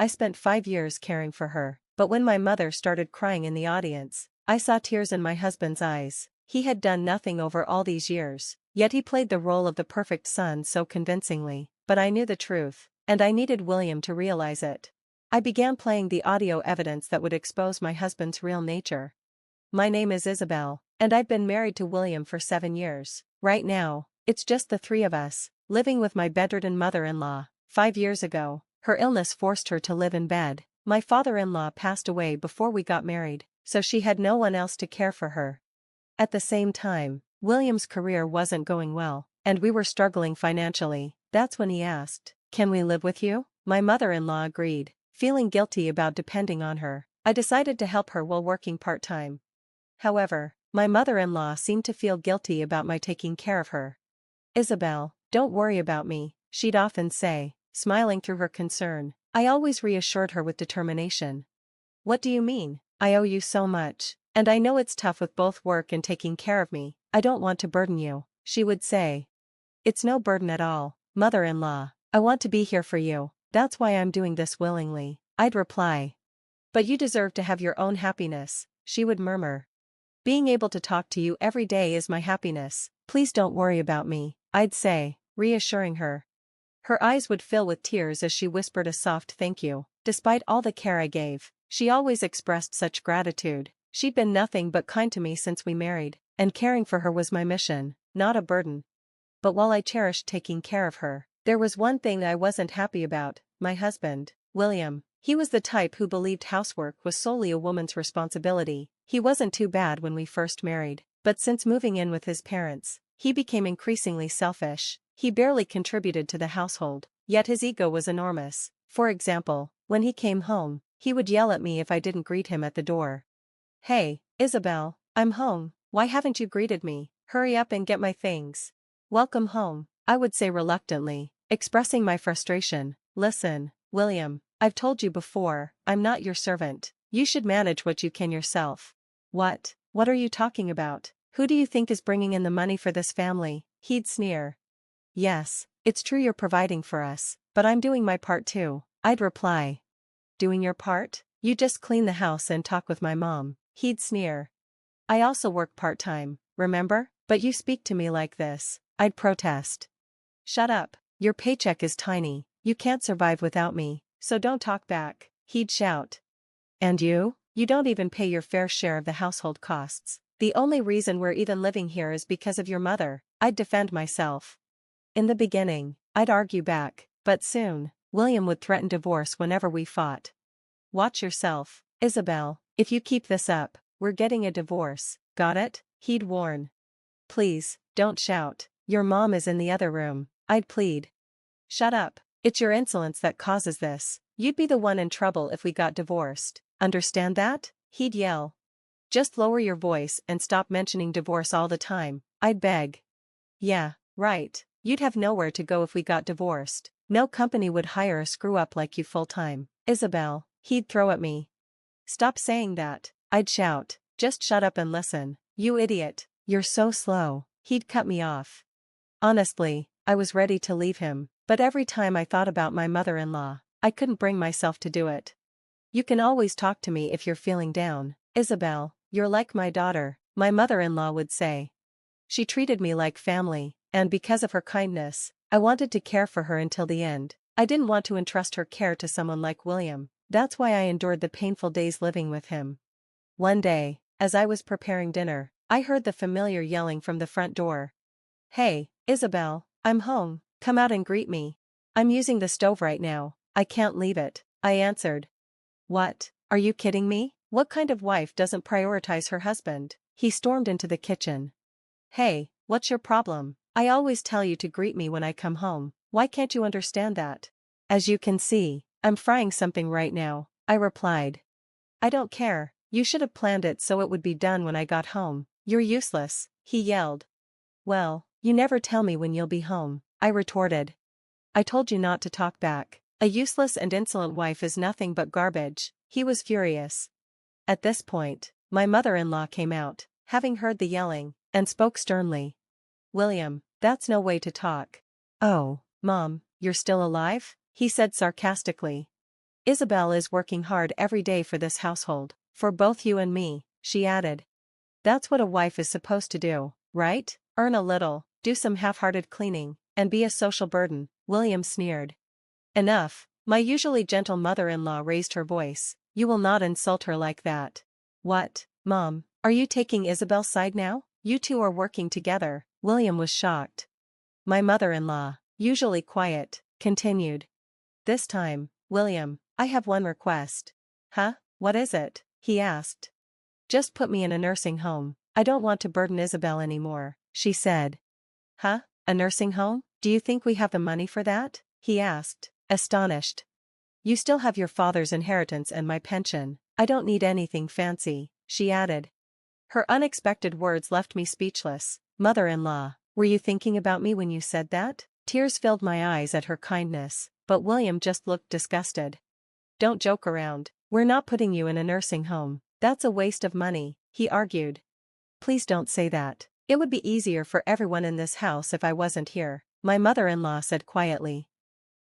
I spent 5 years caring for her, but when my mother started crying in the audience, I saw tears in my husband's eyes. He had done nothing over all these years, yet he played the role of the perfect son so convincingly. But I knew the truth, and I needed William to realize it. I began playing the audio evidence that would expose my husband's real nature. My name is Isabel, and I've been married to William for 7 years. Right now, it's just the three of us, living with my bedridden mother-in-law. 5 years ago, her illness forced her to live in bed. My father-in-law passed away before we got married, so she had no one else to care for her. At the same time, William's career wasn't going well, and we were struggling financially. That's when he asked, "Can we live with you?" My mother-in-law agreed, feeling guilty about depending on her. I decided to help her while working part-time. However, my mother-in-law seemed to feel guilty about my taking care of her. "Isabel, don't worry about me," she'd often say, smiling through her concern. I always reassured her with determination. "What do you mean? I owe you so much, and I know it's tough with both work and taking care of me. I don't want to burden you," she would say. "It's no burden at all, mother-in-law. I want to be here for you. That's why I'm doing this willingly," I'd reply. "But you deserve to have your own happiness," she would murmur. "Being able to talk to you every day is my happiness. Please don't worry about me," I'd say, reassuring her. Her eyes would fill with tears as she whispered a soft thank you. Despite all the care I gave, she always expressed such gratitude. She'd been nothing but kind to me since we married, and caring for her was my mission, not a burden. But while I cherished taking care of her, there was one thing I wasn't happy about: my husband, William. He was the type who believed housework was solely a woman's responsibility. He wasn't too bad when we first married, but since moving in with his parents, he became increasingly selfish. He barely contributed to the household, yet his ego was enormous. For example, when he came home, he would yell at me if I didn't greet him at the door. "Hey, Isabel, I'm home. Why haven't you greeted me? Hurry up and get my things." "Welcome home," I would say reluctantly, expressing my frustration. "Listen, William, I've told you before, I'm not your servant. You should manage what you can yourself." "What? What are you talking about? Who do you think is bringing in the money for this family?" he'd sneer. "Yes, it's true you're providing for us, but I'm doing my part too," I'd reply. "Doing your part? You just clean the house and talk with my mom," he'd sneer. "I also work part-time, remember? But you speak to me like this," I'd protest. "Shut up, your paycheck is tiny, you can't survive without me, so don't talk back," he'd shout. "And you? You don't even pay your fair share of the household costs. The only reason we're even living here is because of your mother," I'd defend myself. In the beginning, I'd argue back, but soon, William would threaten divorce whenever we fought. "Watch yourself, Isabel, if you keep this up, we're getting a divorce, got it?" he'd warn. "Please, don't shout, your mom is in the other room," I'd plead. "Shut up, it's your insolence that causes this. You'd be the one in trouble if we got divorced, understand that?" he'd yell. "Just lower your voice and stop mentioning divorce all the time," I'd beg. "Yeah, right. You'd have nowhere to go if we got divorced. No company would hire a screw-up like you full-time, Isabel," he'd throw at me. "Stop saying that," I'd shout. "Just shut up and listen, you idiot, you're so slow," he'd cut me off. Honestly, I was ready to leave him, but every time I thought about my mother-in-law, I couldn't bring myself to do it. "You can always talk to me if you're feeling down, Isabel, you're like my daughter," my mother-in-law would say. She treated me like family, and because of her kindness, I wanted to care for her until the end. I didn't want to entrust her care to someone like William. That's why I endured the painful days living with him. One day, as I was preparing dinner, I heard the familiar yelling from the front door. "Hey, Isabel, I'm home, come out and greet me." "I'm using the stove right now, I can't leave it," I answered. "What, are you kidding me? What kind of wife doesn't prioritize her husband?" He stormed into the kitchen. "Hey, what's your problem? I always tell you to greet me when I come home, why can't you understand that?" "As you can see, I'm frying something right now," I replied. "I don't care, you should have planned it so it would be done when I got home. You're useless," he yelled. "Well, you never tell me when you'll be home," I retorted. "I told you not to talk back. A useless and insolent wife is nothing but garbage," he was furious. At this point, my mother-in-law came out, having heard the yelling, and spoke sternly. "William, that's no way to talk." "Oh, Mom, you're still alive?" he said sarcastically. Isabel is working hard every day for this household, for both you and me, she added. That's what a wife is supposed to do, right? Earn a little, do some half-hearted cleaning, and be a social burden, William sneered. Enough, my usually gentle mother-in-law raised her voice. You will not insult her like that. What, Mom, are you taking Isabel's side now? You two are working together. William was shocked. My mother-in-law, usually quiet, continued. This time, William, I have one request. Huh? What is it? He asked. Just put me in a nursing home. I don't want to burden Isabel anymore, she said. Huh? A nursing home? Do you think we have the money for that? He asked, astonished. You still have your father's inheritance and my pension. I don't need anything fancy, she added. Her unexpected words left me speechless. Mother-in-law, were you thinking about me when you said that? Tears filled my eyes at her kindness, but William just looked disgusted. Don't joke around. We're not putting you in a nursing home. That's a waste of money, he argued. Please don't say that. It would be easier for everyone in this house if I wasn't here, my mother-in-law said quietly.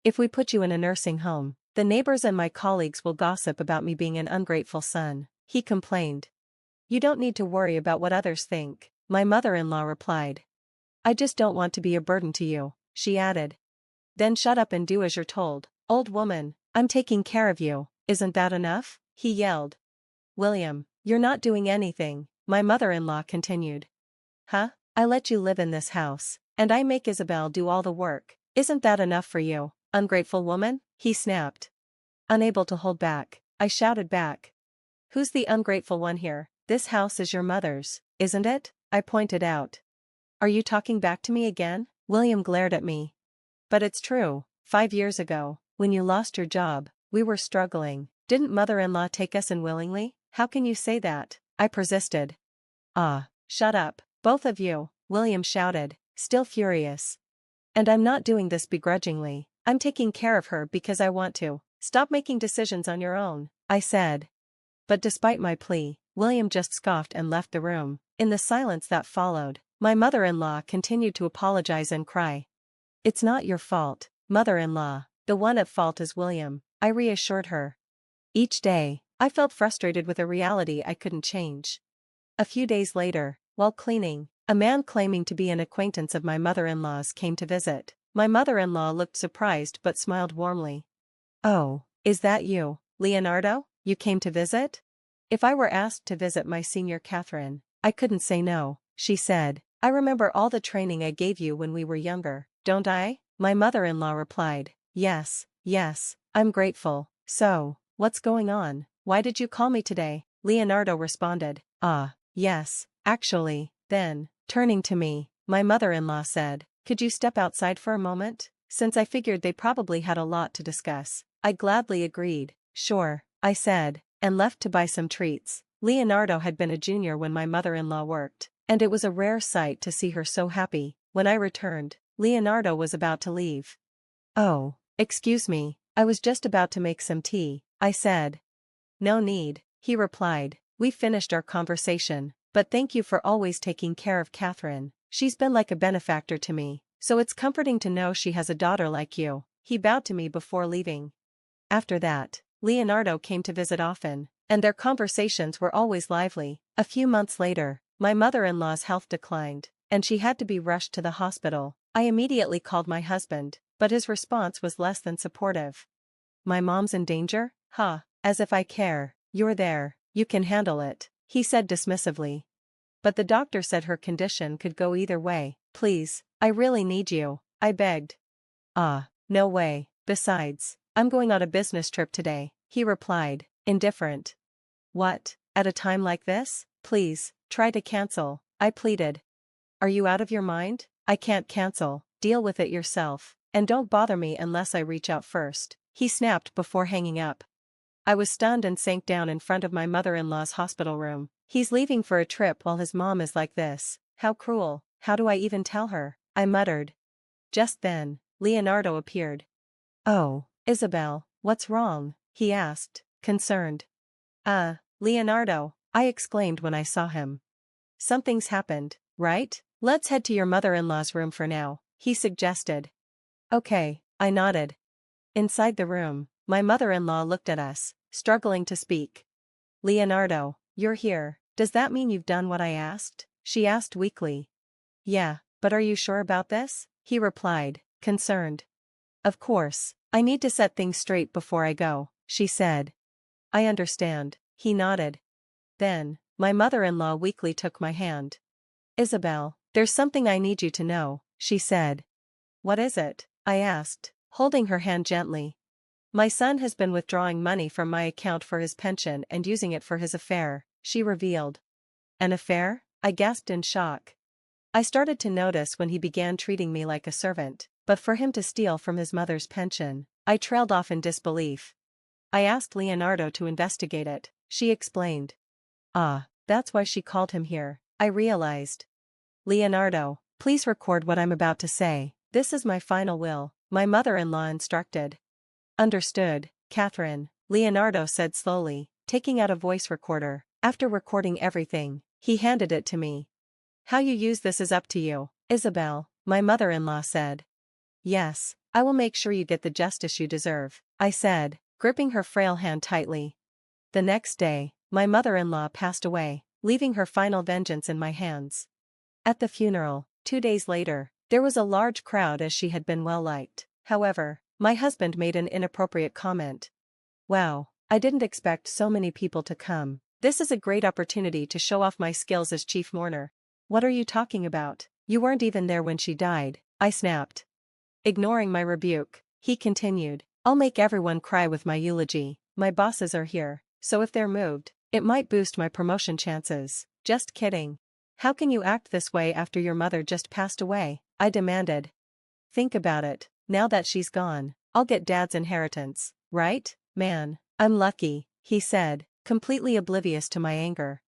If we put you in a nursing home, the neighbors and my colleagues will gossip about me being an ungrateful son, he complained. You don't need to worry about what others think, my mother-in-law replied. I just don't want to be a burden to you, she added. Then shut up and do as you're told, old woman, I'm taking care of you, isn't that enough? He yelled. William, you're not doing anything, my mother-in-law continued. Huh? I let you live in this house, and I make Isabel do all the work. Isn't that enough for you, ungrateful woman? He snapped. Unable to hold back, I shouted back. Who's the ungrateful one here? This house is your mother's, isn't it? I pointed out. Are you talking back to me again? William glared at me. But it's true, 5 years ago, when you lost your job, we were struggling. Didn't mother-in-law take us in willingly? How can you say that? I persisted. Ah, shut up, both of you, William shouted, still furious. And I'm not doing this begrudgingly, I'm taking care of her because I want to. Stop making decisions on your own, I said. But despite my plea, William just scoffed and left the room. In the silence that followed, my mother-in-law continued to apologize and cry. It's not your fault, mother-in-law, the one at fault is William, I reassured her. Each day, I felt frustrated with a reality I couldn't change. A few days later, while cleaning, a man claiming to be an acquaintance of my mother-in-law's came to visit. My mother-in-law looked surprised but smiled warmly. Oh, is that you, Leonardo? You came to visit? If I were asked to visit my senior Catherine, I couldn't say no, she said. I remember all the training I gave you when we were younger, don't I? My mother-in-law replied. Yes, I'm grateful. So, what's going on? Why did you call me today? Leonardo responded. Yes, actually, then, turning to me, my mother-in-law said, could you step outside for a moment? Since I figured they probably had a lot to discuss, I gladly agreed. Sure, I said, and left to buy some treats. Leonardo had been a junior when my mother-in-law worked, and it was a rare sight to see her so happy. When I returned, Leonardo was about to leave. Oh, excuse me, I was just about to make some tea, I said. No need, he replied. We finished our conversation, but thank you for always taking care of Catherine. She's been like a benefactor to me, so it's comforting to know she has a daughter like you. He bowed to me before leaving. After that, Leonardo came to visit often, and their conversations were always lively. A few months later, my mother-in-law's health declined, and she had to be rushed to the hospital. I immediately called my husband, but his response was less than supportive. My mom's in danger? Huh, as if I care. You're there, you can handle it, he said dismissively. But the doctor said her condition could go either way. Please, I really need you, I begged. No way, besides, I'm going on a business trip today, he replied, indifferent. What, at a time like this? Please, try to cancel, I pleaded. Are you out of your mind? I can't cancel, deal with it yourself, and don't bother me unless I reach out first, he snapped before hanging up. I was stunned and sank down in front of my mother-in-law's hospital room. He's leaving for a trip while his mom is like this. How cruel, how do I even tell her? I muttered. Just then, Leonardo appeared. Oh, Isabel, what's wrong? He asked, concerned. Leonardo, I exclaimed when I saw him. Something's happened, right? Let's head to your mother-in-law's room for now, he suggested. Okay, I nodded. Inside the room, My mother-in-law looked at us, struggling to speak. Leonardo, you're here. Does that mean you've done what I asked? She asked weakly. Yeah, but are you sure about this? He replied, concerned. Of course, I need to set things straight before I go, she said. I understand, he nodded. Then, my mother-in-law weakly took my hand. Isabel, there's something I need you to know, she said. What is it? I asked, holding her hand gently. My son has been withdrawing money from my account for his pension and using it for his affair, she revealed. An affair? I gasped in shock. I started to notice when he began treating me like a servant, but for him to steal from his mother's pension, I trailed off in disbelief. I asked Leonardo to investigate it, she explained. Ah, that's why she called him here, I realized. Leonardo, please record what I'm about to say. This is my final will, my mother-in-law instructed. Understood, Catherine, Leonardo said slowly, taking out a voice recorder. After recording everything, he handed it to me. How you use this is up to you, Isabel, my mother-in-law said. Yes, I will make sure you get the justice you deserve, I said, gripping her frail hand tightly. The next day, my mother-in-law passed away, leaving her final vengeance in my hands. At the funeral, 2 days later, there was a large crowd as she had been well liked. However, my husband made an inappropriate comment. Wow, I didn't expect so many people to come. This is a great opportunity to show off my skills as chief mourner. What are you talking about? You weren't even there when she died, I snapped. Ignoring my rebuke, he continued, I'll make everyone cry with my eulogy. My bosses are here, so if they're moved, it might boost my promotion chances. Just kidding. How can you act this way after your mother just passed away? I demanded. Think about it, now that she's gone, I'll get Dad's inheritance, right? Man, I'm lucky, he said, completely oblivious to my anger.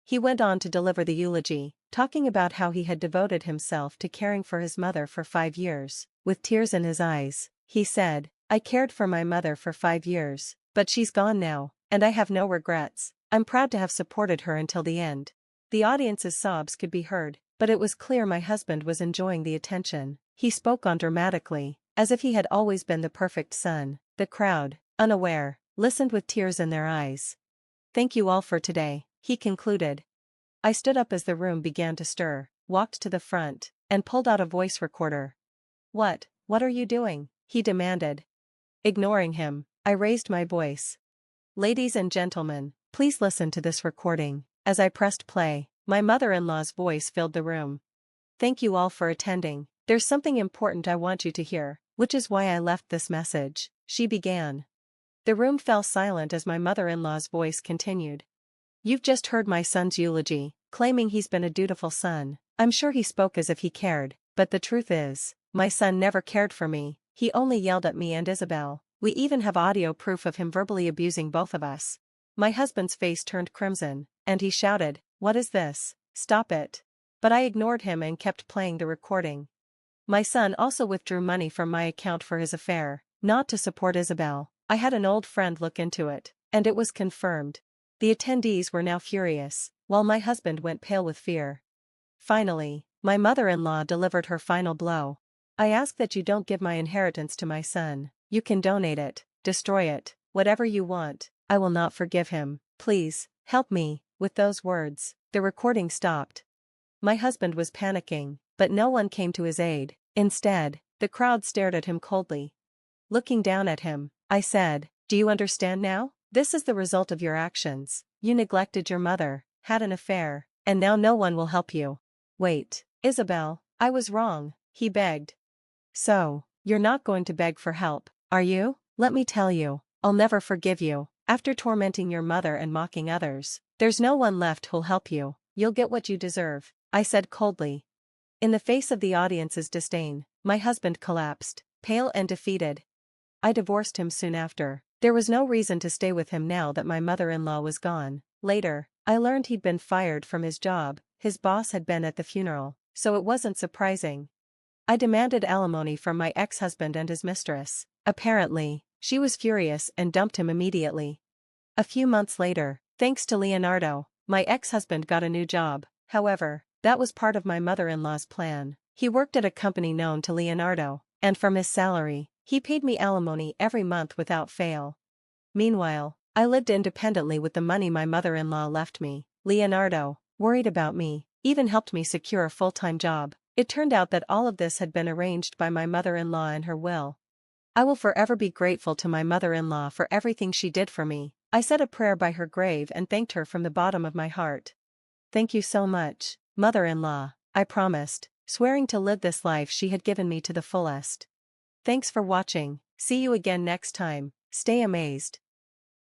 He went on to deliver the eulogy, talking about how he had devoted himself to caring for his mother for 5 years. With tears in his eyes, he said, I cared for my mother for 5 years, but she's gone now, and I have no regrets. I'm proud to have supported her until the end. The audience's sobs could be heard, but it was clear my husband was enjoying the attention. He spoke on dramatically, as if he had always been the perfect son. The crowd, unaware, listened with tears in their eyes. Thank you all for today, he concluded. I stood up as the room began to stir, walked to the front, and pulled out a voice recorder. What are you doing? He demanded. Ignoring him, I raised my voice. Ladies and gentlemen, please listen to this recording. As I pressed play, my mother-in-law's voice filled the room. Thank you all for attending. There's something important I want you to hear, which is why I left this message, she began. The room fell silent as my mother-in-law's voice continued. You've just heard my son's eulogy, claiming he's been a dutiful son. I'm sure he spoke as if he cared, but the truth is, my son never cared for me. He only yelled at me and Isabel. We even have audio proof of him verbally abusing both of us. My husband's face turned crimson, and he shouted, What is this? Stop it. But I ignored him and kept playing the recording. My son also withdrew money from my account for his affair, not to support Isabel. I had an old friend look into it, and it was confirmed. The attendees were now furious, while my husband went pale with fear. Finally, my mother-in-law delivered her final blow. I ask that you don't give my inheritance to my son. You can donate it, destroy it, whatever you want. I will not forgive him. Please, help me. With those words, the recording stopped. My husband was panicking, but no one came to his aid. Instead, the crowd stared at him coldly. Looking down at him, I said, Do you understand now? This is the result of your actions. You neglected your mother, had an affair, and now no one will help you. Wait, Isabel, I was wrong, he begged. So, you're not going to beg for help, are you? Let me tell you, I'll never forgive you. After tormenting your mother and mocking others, there's no one left who'll help you. You'll get what you deserve, I said coldly. In the face of the audience's disdain, my husband collapsed, pale and defeated. I divorced him soon after. There was no reason to stay with him now that my mother-in-law was gone. Later, I learned he'd been fired from his job. His boss had been at the funeral, so it wasn't surprising. I demanded alimony from my ex-husband and his mistress. Apparently, she was furious and dumped him immediately. A few months later, thanks to Leonardo, my ex-husband got a new job. However, that was part of my mother-in-law's plan. He worked at a company known to Leonardo, and from his salary, He paid me alimony every month without fail. Meanwhile, I lived independently with the money my mother-in-law left me. Leonardo, worried about me, even helped me secure a full-time job. It turned out that all of this had been arranged by my mother-in-law in her will. I will forever be grateful to my mother-in-law for everything she did for me. I said a prayer by her grave and thanked her from the bottom of my heart. Thank you so much, mother-in-law, I promised, swearing to live this life she had given me to the fullest. Thanks for watching, see you again next time, stay amazed.